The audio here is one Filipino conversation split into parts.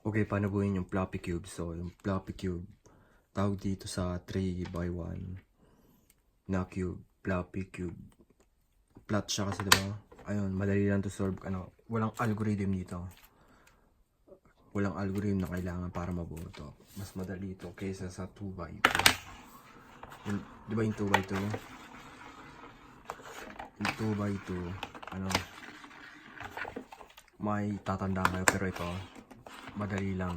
Okay, paano buuin yung floppy cube? So, yung floppy cube, tawag dito sa 3x1 na cube, floppy cube. Flat siya kasi, diba? Ayun, madali lang to solve. Walang algorithm dito. Walang algorithm na kailangan para mabuo to. Mas madali ito kaysa sa 2x2. Diba yung 2x2? Yung 2x2, may tatanda kayo, pero ito, madali lang.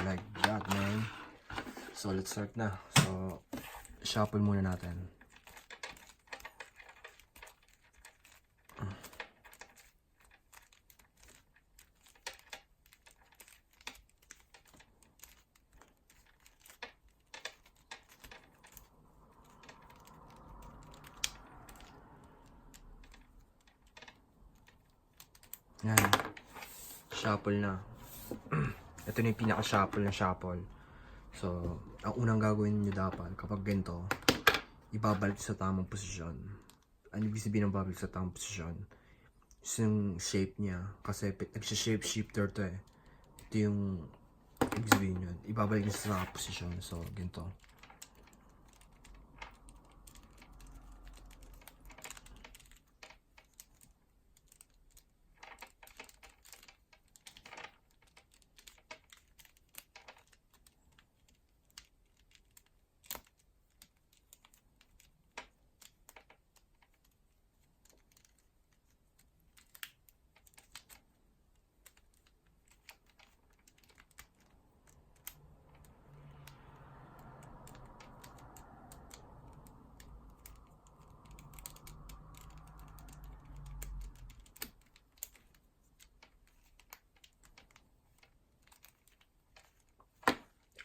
Like that, man. So, let's start na. So, shuffle muna natin. Yan. Shuffle na. Ito na yung pinaka-shuffle na shuffle. So, ang unang gagawin nyo dapat kapag ganito, ibabalik sa tamang posisyon. Ano ibig sabihin ng babalik sa tamang posisyon? Yung shape niya. Kasi nagsha-shape shifter to eh. Ito yung ibig sabihin yun. Ibabalik nyo sa tamang posisyon. So, ganito.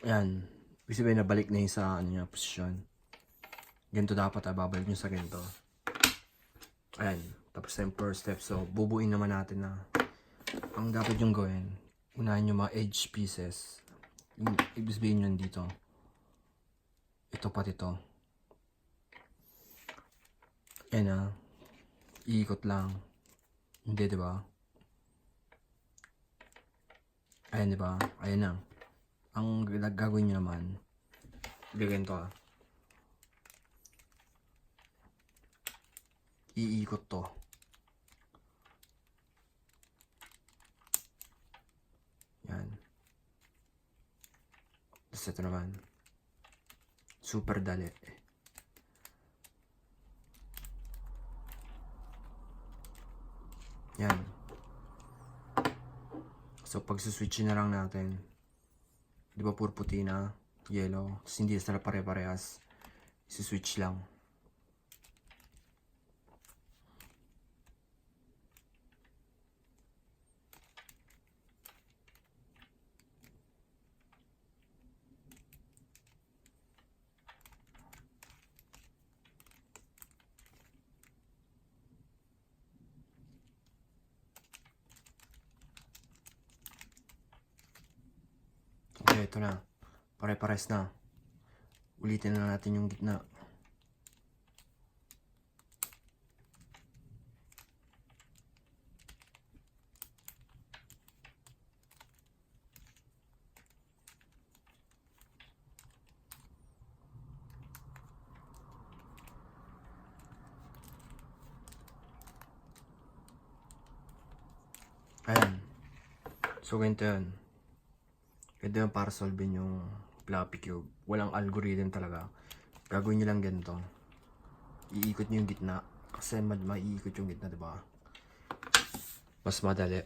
Ayan. Ibig sabihin nabalik na yung sa niya, posisyon. Ganito dapat babalik nyo sa ganito. Ayan. Tapos na yung first step. So, bubuin naman natin na ang dapat yung gawin. Unahin yung mga edge pieces. Yung ibig sabihin yun dito. Ito pati ito. Ayan iikot lang. Hindi, diba? Ayan, diba? Ayan na. Ang gagawin nyo naman, bigyan to iikot to. Yan. Tapos ito naman. Super dali. Yan. So, pag-switch na lang natin. Di ba puro puti na, yellow, tapos hindi sila pare-parehas. Isi-switch lang. Okay, ito na. Pare-pares na. Ulitin na natin yung gitna. Ayan. So, ganito yun. Ganito yun para solvein yung floppy cube. Walang algorithm talaga. Gagawin nyo lang ganito. Iikot nyo yung gitna. Kasi maiikot yung gitna, diba? Mas madali.